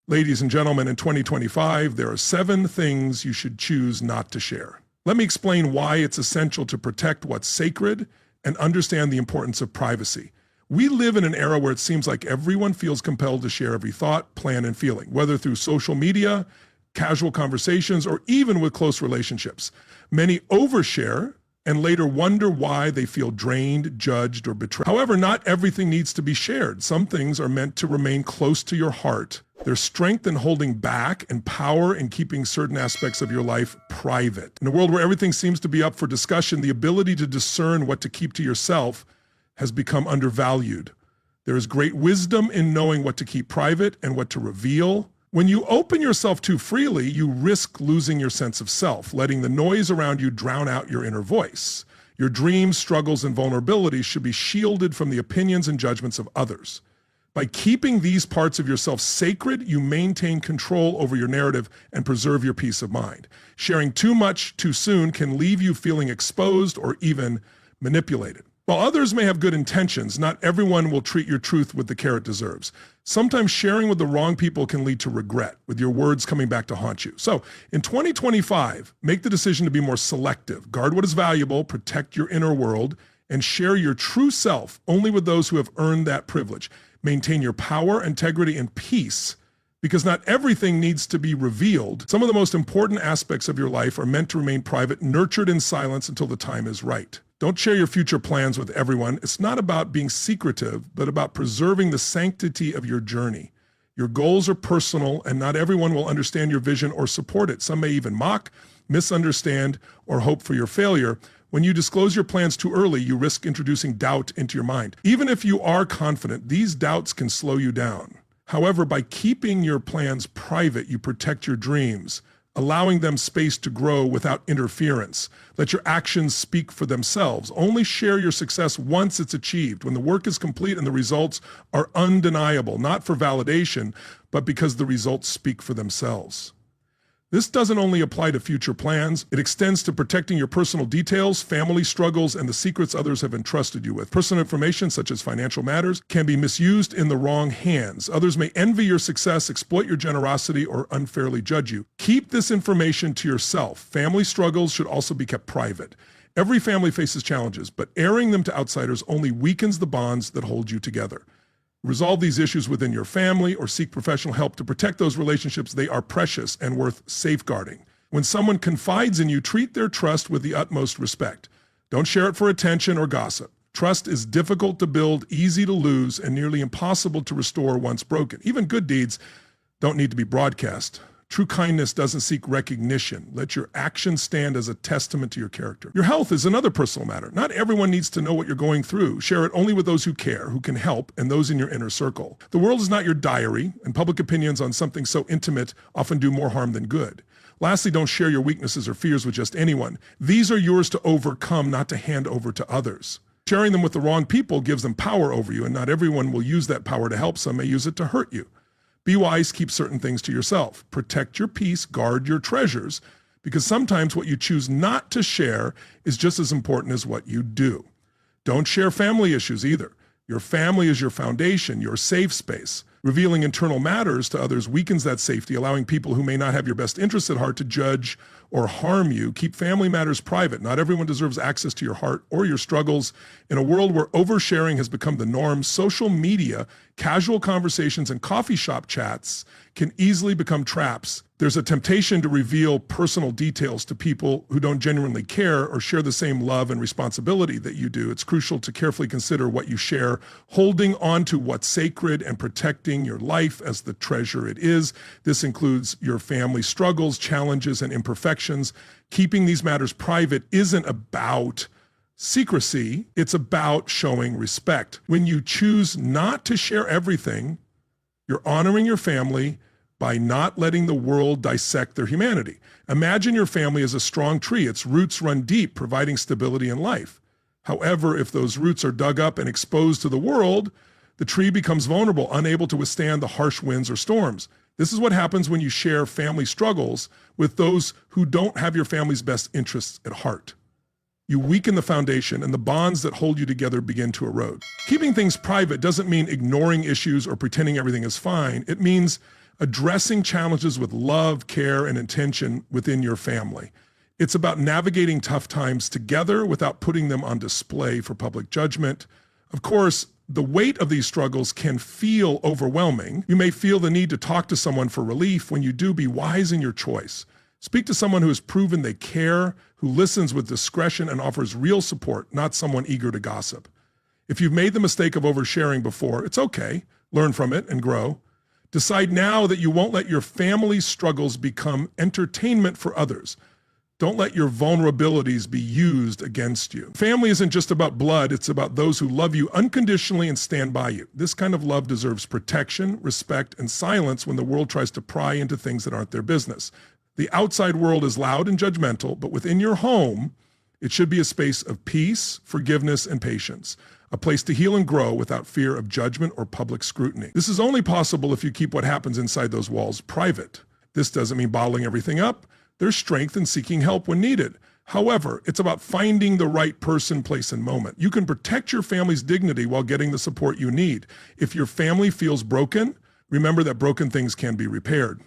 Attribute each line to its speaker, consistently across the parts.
Speaker 1: Ladies and gentlemen, in 2025, there are 7 things you should choose not to share. Let me explain why it's essential to protect what's sacred and understand the importance of privacy. We live in an era where it seems like everyone feels compelled to share every thought, plan, and feeling, whether through social media, casual conversations, or even with close relationships. Many overshare and later wonder why they feel drained, judged, or betrayed. However, not everything needs to be shared. Some things are meant to remain close to your heart. There's strength in holding back and power in keeping certain aspects of your life private. In a world where everything seems to be up for discussion, the ability to discern what to keep to yourself has become undervalued. There is great wisdom in knowing what to keep private and what to reveal. When you open yourself too freely, you risk losing your sense of self, letting the noise around you drown out your inner voice. Your dreams, struggles, and vulnerabilities should be shielded from the opinions and judgments of others. By keeping these parts of yourself sacred, you maintain control over your narrative and preserve your peace of mind. Sharing too much too soon can leave you feeling exposed or even manipulated. While others may have good intentions, not everyone will treat your truth with the care it deserves. Sometimes sharing with the wrong people can lead to regret, with your words coming back to haunt you. So, in 2025, make the decision to be more selective. Guard what is valuable, protect your inner world, and share your true self only with those who have earned that privilege. Maintain your power, integrity, and peace, because not everything needs to be revealed. Some of the most important aspects of your life are meant to remain private, nurtured in silence until the time is right. Don't share your future plans with everyone. It's not about being secretive, but about preserving the sanctity of your journey. Your goals are personal, and not everyone will understand your vision or support it. Some may even mock, misunderstand, or hope for your failure. When you disclose your plans too early, you risk introducing doubt into your mind. Even if you are confident, these doubts can slow you down. However, by keeping your plans private, you protect your dreams, allowing them space to grow without interference. Let your actions speak for themselves. Only share your success once it's achieved, when the work is complete and the results are undeniable, not for validation, but because the results speak for themselves. This doesn't only apply to future plans, it extends to protecting your personal details, family struggles, and the secrets others have entrusted you with. Personal information, such as financial matters, can be misused in the wrong hands. Others may envy your success, exploit your generosity, or unfairly judge you. Keep this information to yourself. Family struggles should also be kept private. Every family faces challenges, but airing them to outsiders only weakens the bonds that hold you together. Resolve these issues within your family or seek professional help to protect those relationships. They are precious and worth safeguarding. When someone confides in you, treat their trust with the utmost respect. Don't share it for attention or gossip. Trust is difficult to build, easy to lose, and nearly impossible to restore once broken. Even good deeds don't need to be broadcast. True kindness doesn't seek recognition. Let your actions stand as a testament to your character. Your health is another personal matter. Not everyone needs to know what you're going through. Share it only with those who care, who can help, and those in your inner circle. The world is not your diary, and public opinions on something so intimate often do more harm than good. Lastly, don't share your weaknesses or fears with just anyone. These are yours to overcome, not to hand over to others. Sharing them with the wrong people gives them power over you, and not everyone will use that power to help. Some may use it to hurt you. Be wise, keep certain things to yourself. Protect your peace, guard your treasures, because sometimes what you choose not to share is just as important as what you do. Don't share family issues either. Your family is your foundation, your safe space. Revealing internal matters to others weakens that safety, allowing people who may not have your best interests at heart to judge or harm you. Keep family matters private. Not everyone deserves access to your heart or your struggles. In a world where oversharing has become the norm, social media, casual conversations, and coffee shop chats can easily become traps. There's a temptation to reveal personal details to people who don't genuinely care or share the same love and responsibility that you do. It's crucial to carefully consider what you share, holding on to what's sacred and protecting your life as the treasure it is. This includes your family struggles, challenges, and imperfections. Keeping these matters private isn't about secrecy, it's about showing respect. When you choose not to share everything, you're honoring your family by not letting the world dissect their humanity. Imagine your family as a strong tree. Its roots run deep, providing stability in life. However, if those roots are dug up and exposed to the world, the tree becomes vulnerable, unable to withstand the harsh winds or storms. This is what happens when you share family struggles with those who don't have your family's best interests at heart. You weaken the foundation, and the bonds that hold you together begin to erode. Keeping things private doesn't mean ignoring issues or pretending everything is fine. It means addressing challenges with love, care, and intention within your family. It's about navigating tough times together without putting them on display for public judgment. Of course, the weight of these struggles can feel overwhelming. You may feel the need to talk to someone for relief. When you do, be wise in your choice. Speak to someone who has proven they care, who listens with discretion and offers real support, not someone eager to gossip. If you've made the mistake of oversharing before, it's okay. Learn from it and grow. Decide now that you won't let your family's struggles become entertainment for others. Don't let your vulnerabilities be used against you. Family isn't just about blood, it's about those who love you unconditionally and stand by you. This kind of love deserves protection, respect, and silence when the world tries to pry into things that aren't their business. The outside world is loud and judgmental, but within your home, it should be a space of peace, forgiveness, and patience. A place to heal and grow without fear of judgment or public scrutiny. This is only possible if you keep what happens inside those walls private. This doesn't mean bottling everything up. There's strength in seeking help when needed. However, it's about finding the right person, place, and moment. You can protect your family's dignity while getting the support you need. If your family feels broken, remember that broken things can be repaired.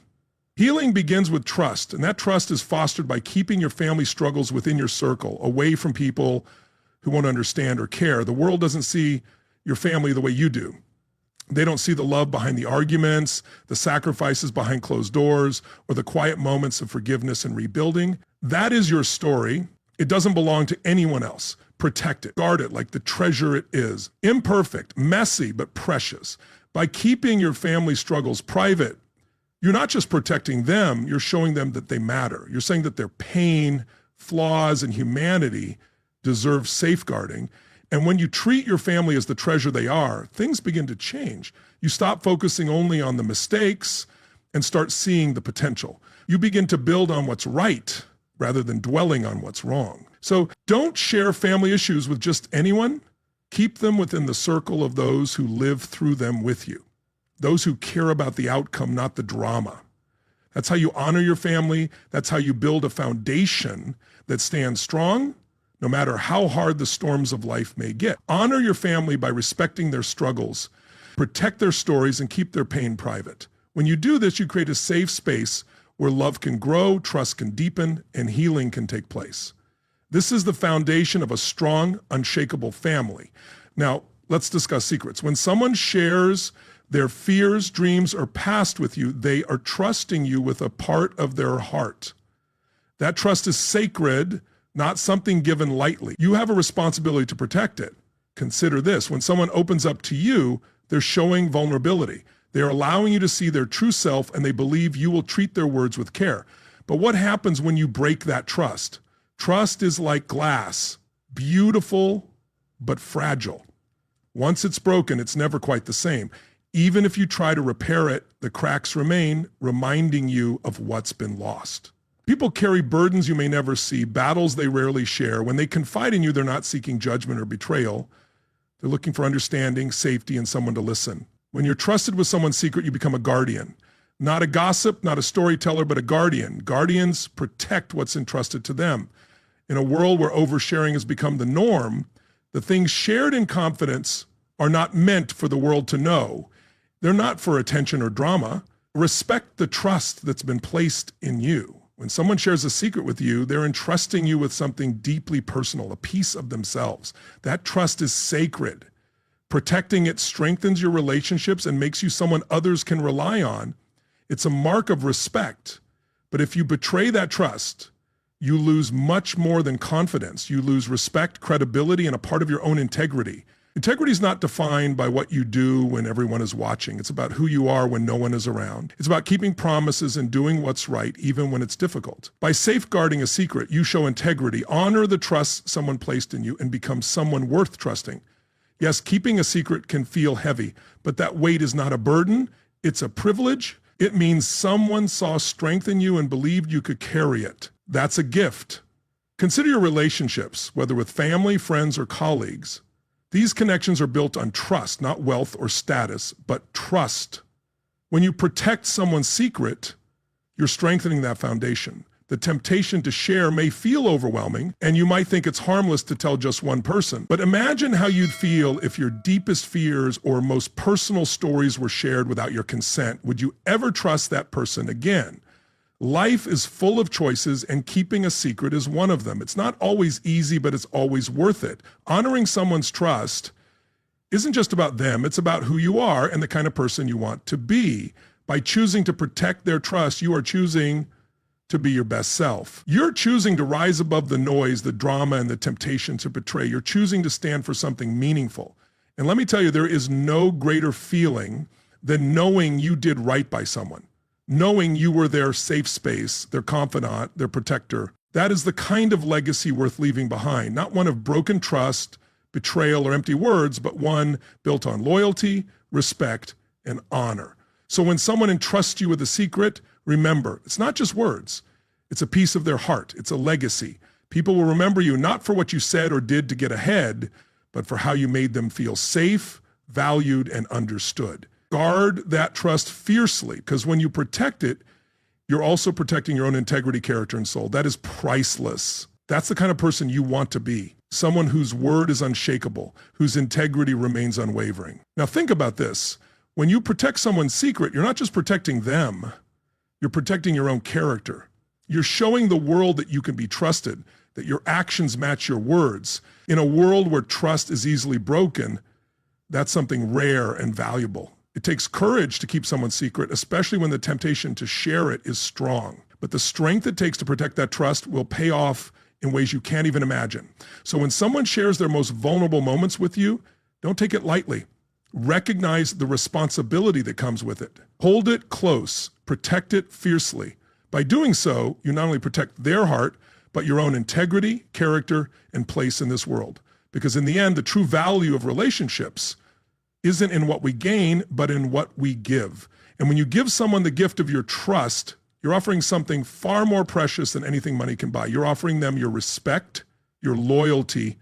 Speaker 1: Healing begins with trust, and that trust is fostered by keeping your family struggles within your circle, away from people who won't understand or care. The world doesn't see your family the way you do. They don't see the love behind the arguments, the sacrifices behind closed doors, or the quiet moments of forgiveness and rebuilding. That is your story. It doesn't belong to anyone else. Protect it, guard it like the treasure it is. Imperfect, messy, but precious. By keeping your family struggles private, you're not just protecting them, you're showing them that they matter. You're saying that their pain, flaws, and humanity deserve safeguarding. And when you treat your family as the treasure they are, things begin to change. You stop focusing only on the mistakes and start seeing the potential. You begin to build on what's right rather than dwelling on what's wrong. So don't share family issues with just anyone. Keep them within the circle of those who live through them with you. Those who care about the outcome, not the drama. That's how you honor your family. That's how you build a foundation that stands strong, no matter how hard the storms of life may get. Honor your family by respecting their struggles, protect their stories, and keep their pain private. When you do this, you create a safe space where love can grow, trust can deepen, and healing can take place. This is the foundation of a strong, unshakable family. Now, let's discuss secrets. When someone shares their fears, dreams, or past with you, they are trusting you with a part of their heart. That trust is sacred, not something given lightly. You have a responsibility to protect it. Consider this: when someone opens up to you, they're showing vulnerability. They're allowing you to see their true self, and they believe you will treat their words with care. But what happens when you break that trust? Trust is like glass, beautiful, but fragile. Once it's broken, it's never quite the same. Even if you try to repair it, the cracks remain, reminding you of what's been lost. People carry burdens you may never see, battles they rarely share. When they confide in you, they're not seeking judgment or betrayal. They're looking for understanding, safety, and someone to listen. When you're trusted with someone's secret, you become a guardian. Not a gossip, not a storyteller, but a guardian. Guardians protect what's entrusted to them. In a world where oversharing has become the norm, the things shared in confidence are not meant for the world to know. They're not for attention or drama. Respect the trust that's been placed in you. When someone shares a secret with you, they're entrusting you with something deeply personal, a piece of themselves. That trust is sacred. Protecting it strengthens your relationships and makes you someone others can rely on. It's a mark of respect. But if you betray that trust, you lose much more than confidence. You lose respect, credibility, and a part of your own integrity. Integrity is not defined by what you do when everyone is watching. It's about who you are when no one is around. It's about keeping promises and doing what's right, even when it's difficult. By safeguarding a secret, you show integrity, honor the trust someone placed in you, and become someone worth trusting. Yes, keeping a secret can feel heavy, but that weight is not a burden. It's a privilege. It means someone saw strength in you and believed you could carry it. That's a gift. Consider your relationships, whether with family, friends, or colleagues. These connections are built on trust, not wealth or status, but trust. When you protect someone's secret, you're strengthening that foundation. The temptation to share may feel overwhelming, and you might think it's harmless to tell just one person. But imagine how you'd feel if your deepest fears or most personal stories were shared without your consent. Would you ever trust that person again? Life is full of choices, and keeping a secret is one of them. It's not always easy, but it's always worth it. Honoring someone's trust isn't just about them, it's about who you are and the kind of person you want to be. By choosing to protect their trust, you are choosing to be your best self. You're choosing to rise above the noise, the drama, and the temptation to betray. You're choosing to stand for something meaningful. And let me tell you, there is no greater feeling than knowing you did right by someone, knowing you were their safe space, their confidant, their protector. That is the kind of legacy worth leaving behind, not one of broken trust, betrayal, or empty words, but one built on loyalty, respect, and honor. So when someone entrusts you with a secret, remember, it's not just words. It's a piece of their heart. It's a legacy. People will remember you not for what you said or did to get ahead, but for how you made them feel safe, valued, and understood. Guard that trust fiercely, because when you protect it, you're also protecting your own integrity, character, and soul. That is priceless. That's the kind of person you want to be. Someone whose word is unshakable, whose integrity remains unwavering. Now think about this. When you protect someone's secret, you're not just protecting them, you're protecting your own character. You're showing the world that you can be trusted, that your actions match your words. In a world where trust is easily broken, that's something rare and valuable. It takes courage to keep someone's secret, especially when the temptation to share it is strong. But the strength it takes to protect that trust will pay off in ways you can't even imagine. So when someone shares their most vulnerable moments with you, don't take it lightly. Recognize the responsibility that comes with it. Hold it close, protect it fiercely. By doing so, you not only protect their heart, but your own integrity, character, and place in this world. Because in the end, the true value of relationships isn't in what we gain, but in what we give. And when you give someone the gift of your trust, you're offering something far more precious than anything money can buy. You're offering them your respect, your loyalty,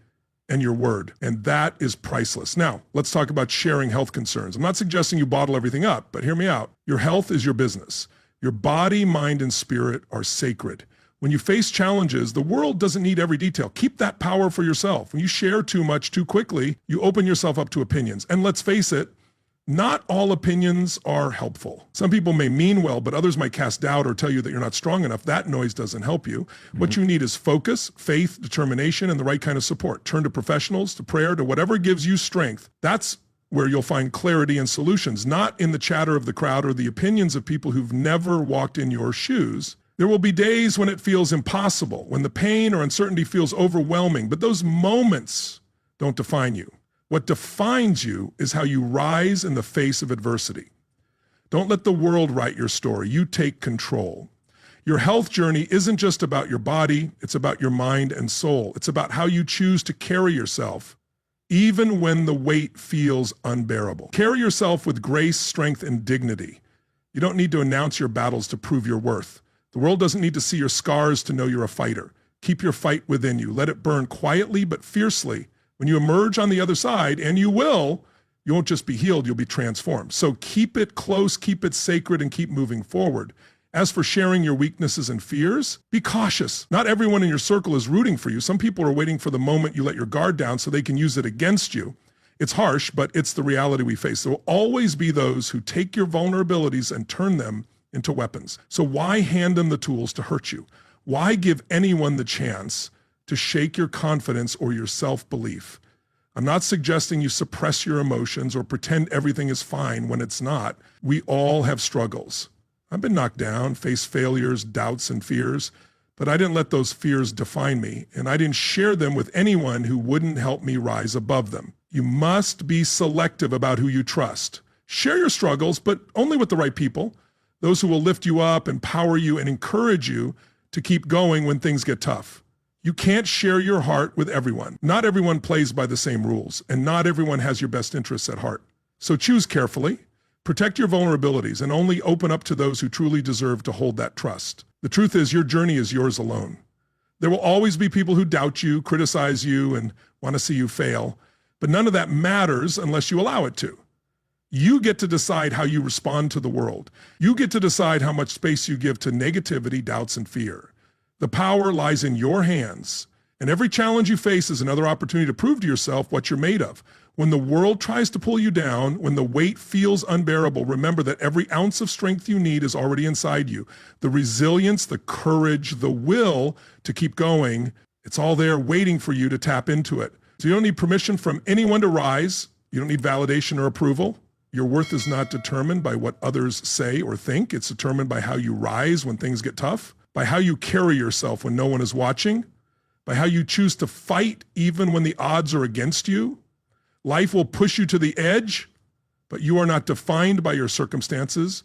Speaker 1: and your word. And that is priceless. Now, let's talk about sharing health concerns. I'm not suggesting you bottle everything up, but hear me out. Your health is your business. Your body, mind, and spirit are sacred. When you face challenges, the world doesn't need every detail. Keep that power for yourself. When you share too much too quickly, you open yourself up to opinions. And let's face it, not all opinions are helpful. Some people may mean well, but others might cast doubt or tell you that you're not strong enough. That noise doesn't help you. What you need is focus, faith, determination, and the right kind of support. Turn to professionals, to prayer, to whatever gives you strength. That's where you'll find clarity and solutions, not in the chatter of the crowd or the opinions of people who've never walked in your shoes. There will be days when it feels impossible, when the pain or uncertainty feels overwhelming, but those moments don't define you. What defines you is how you rise in the face of adversity. Don't let the world write your story. You take control. Your health journey isn't just about your body, it's about your mind and soul. It's about how you choose to carry yourself, even when the weight feels unbearable. Carry yourself with grace, strength, and dignity. You don't need to announce your battles to prove your worth. The world doesn't need to see your scars to know you're a fighter. Keep your fight within you. Let it burn quietly but fiercely. When you emerge on the other side, and you will, you won't just be healed, you'll be transformed. So keep it close, keep it sacred, and keep moving forward. As for sharing your weaknesses and fears, be cautious. Not everyone in your circle is rooting for you. Some people are waiting for the moment you let your guard down so they can use it against you. It's harsh, but it's the reality we face. There will always be those who take your vulnerabilities and turn them into weapons. So why hand them the tools to hurt you? Why give anyone the chance to shake your confidence or your self-belief? I'm not suggesting you suppress your emotions or pretend everything is fine when it's not. We all have struggles. I've been knocked down, faced failures, doubts, and fears, but I didn't let those fears define me, and I didn't share them with anyone who wouldn't help me rise above them. You must be selective about who you trust. Share your struggles, but only with the right people, those who will lift you up, empower you, and encourage you to keep going when things get tough. You can't share your heart with everyone. Not everyone plays by the same rules, and not everyone has your best interests at heart. So choose carefully, protect your vulnerabilities, and only open up to those who truly deserve to hold that trust. The truth is, your journey is yours alone. There will always be people who doubt you, criticize you, and want to see you fail, but none of that matters unless you allow it to. You get to decide how you respond to the world. You get to decide how much space you give to negativity, doubts, and fear. The power lies in your hands, and every challenge you face is another opportunity to prove to yourself what you're made of. When the world tries to pull you down, when the weight feels unbearable, remember that every ounce of strength you need is already inside you. The resilience, the courage, the will to keep going, it's all there waiting for you to tap into it. So you don't need permission from anyone to rise. You don't need validation or approval. Your worth is not determined by what others say or think. It's determined by how you rise when things get tough, by how you carry yourself when no one is watching, by how you choose to fight even when the odds are against you. Life will push you to the edge, but you are not defined by your circumstances.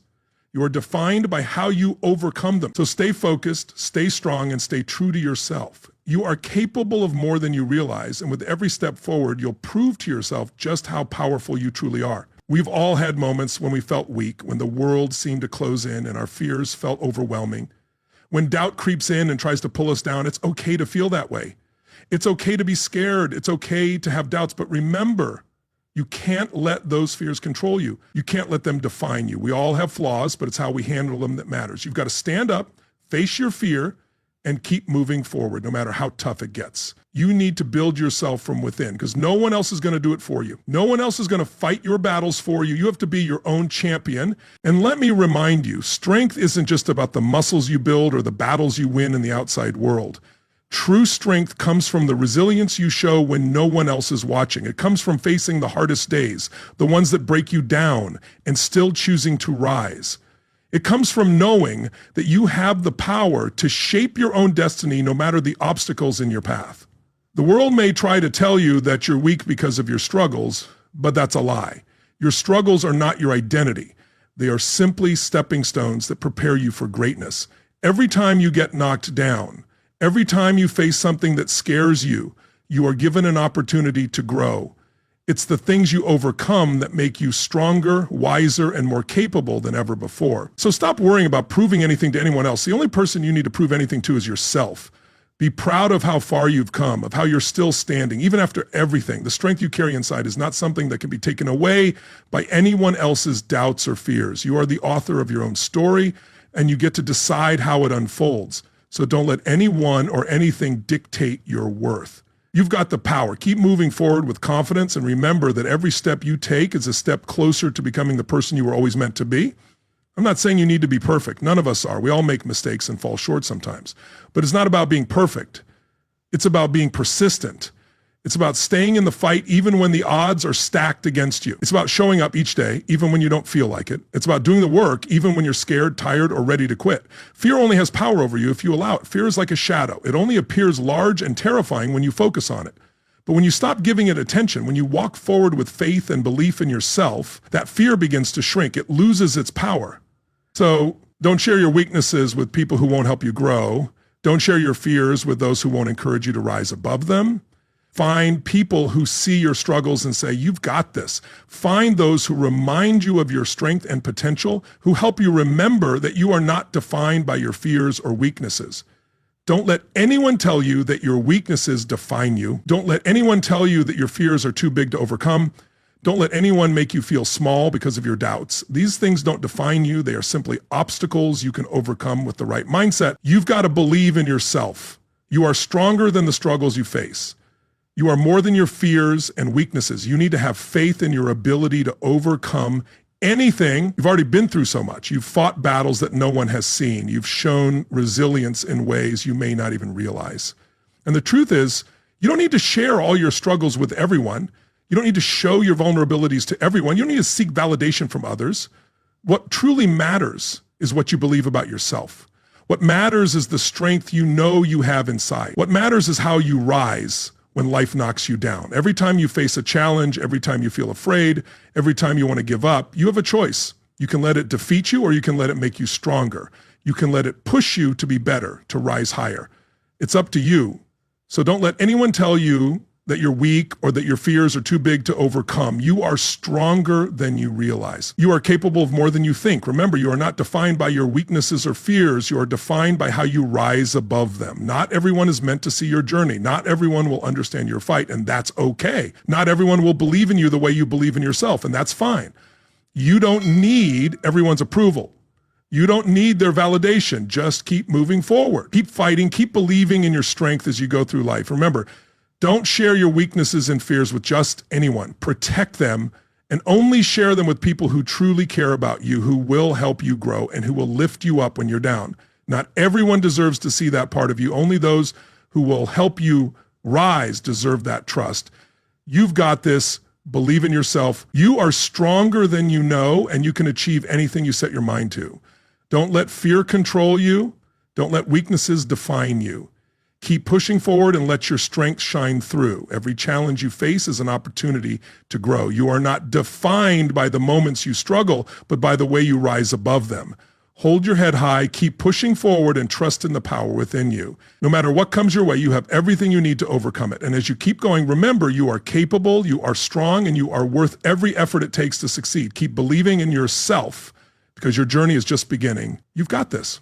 Speaker 1: You are defined by how you overcome them. So stay focused, stay strong, and stay true to yourself. You are capable of more than you realize, and with every step forward, you'll prove to yourself just how powerful you truly are. We've all had moments when we felt weak, when the world seemed to close in and our fears felt overwhelming. When doubt creeps in and tries to pull us down, it's okay to feel that way. It's okay to be scared. It's okay to have doubts, but remember, you can't let those fears control you. You can't let them define you. We all have flaws, but it's how we handle them that matters. You've got to stand up, face your fear, and keep moving forward, no matter how tough it gets. You need to build yourself from within because no one else is going to do it for you. No one else is going to fight your battles for you. You have to be your own champion. And let me remind you, strength isn't just about the muscles you build or the battles you win in the outside world. True strength comes from the resilience you show when no one else is watching. It comes from facing the hardest days, the ones that break you down, and still choosing to rise. It comes from knowing that you have the power to shape your own destiny no matter the obstacles in your path. The world may try to tell you that you're weak because of your struggles, but that's a lie. Your struggles are not your identity. They are simply stepping stones that prepare you for greatness. Every time you get knocked down, every time you face something that scares you, you are given an opportunity to grow. It's the things you overcome that make you stronger, wiser, and more capable than ever before. So stop worrying about proving anything to anyone else. The only person you need to prove anything to is yourself. Be proud of how far you've come, of how you're still standing, even after everything. The strength you carry inside is not something that can be taken away by anyone else's doubts or fears. You are the author of your own story, and you get to decide how it unfolds. So don't let anyone or anything dictate your worth. You've got the power. Keep moving forward with confidence and remember that every step you take is a step closer to becoming the person you were always meant to be. I'm not saying you need to be perfect. None of us are. We all make mistakes and fall short sometimes. But it's not about being perfect. It's about being persistent. It's about staying in the fight even when the odds are stacked against you. It's about showing up each day, even when you don't feel like it. It's about doing the work, even when you're scared, tired, or ready to quit. Fear only has power over you if you allow it. Fear is like a shadow. It only appears large and terrifying when you focus on it. But when you stop giving it attention, when you walk forward with faith and belief in yourself, that fear begins to shrink. It loses its power. So don't share your weaknesses with people who won't help you grow. Don't share your fears with those who won't encourage you to rise above them. Find people who see your struggles and say, you've got this. Find those who remind you of your strength and potential, who help you remember that you are not defined by your fears or weaknesses. Don't let anyone tell you that your weaknesses define you. Don't let anyone tell you that your fears are too big to overcome. Don't let anyone make you feel small because of your doubts. These things don't define you. They are simply obstacles you can overcome with the right mindset. You've got to believe in yourself. You are stronger than the struggles you face. You are more than your fears and weaknesses. You need to have faith in your ability to overcome anything. You've already been through so much. You've fought battles that no one has seen. You've shown resilience in ways you may not even realize. And the truth is, you don't need to share all your struggles with everyone. You don't need to show your vulnerabilities to everyone. You don't need to seek validation from others. What truly matters is what you believe about yourself. What matters is the strength you know you have inside. What matters is how you rise when life knocks you down. Every time you face a challenge, every time you feel afraid, every time you want to give up, you have a choice. You can let it defeat you or you can let it make you stronger. You can let it push you to be better, to rise higher. It's up to you. So don't let anyone tell you that you're weak or that your fears are too big to overcome. You are stronger than you realize. You are capable of more than you think. Remember, you are not defined by your weaknesses or fears. You are defined by how you rise above them. Not everyone is meant to see your journey. Not everyone will understand your fight, and that's okay. Not everyone will believe in you the way you believe in yourself, and that's fine. You don't need everyone's approval. You don't need their validation. Just keep moving forward. Keep fighting. Keep believing in your strength as you go through life. Remember, don't share your weaknesses and fears with just anyone. Protect them and only share them with people who truly care about you, who will help you grow and who will lift you up when you're down. Not everyone deserves to see that part of you. Only those who will help you rise deserve that trust. You've got this. Believe in yourself. You are stronger than you know, and you can achieve anything you set your mind to. Don't let fear control you. Don't let weaknesses define you. Keep pushing forward and let your strength shine through. Every challenge you face is an opportunity to grow. You are not defined by the moments you struggle, but by the way you rise above them. Hold your head high, keep pushing forward, and trust in the power within you. No matter what comes your way, you have everything you need to overcome it. And as you keep going, remember you are capable, you are strong, and you are worth every effort it takes to succeed. Keep believing in yourself because your journey is just beginning. You've got this.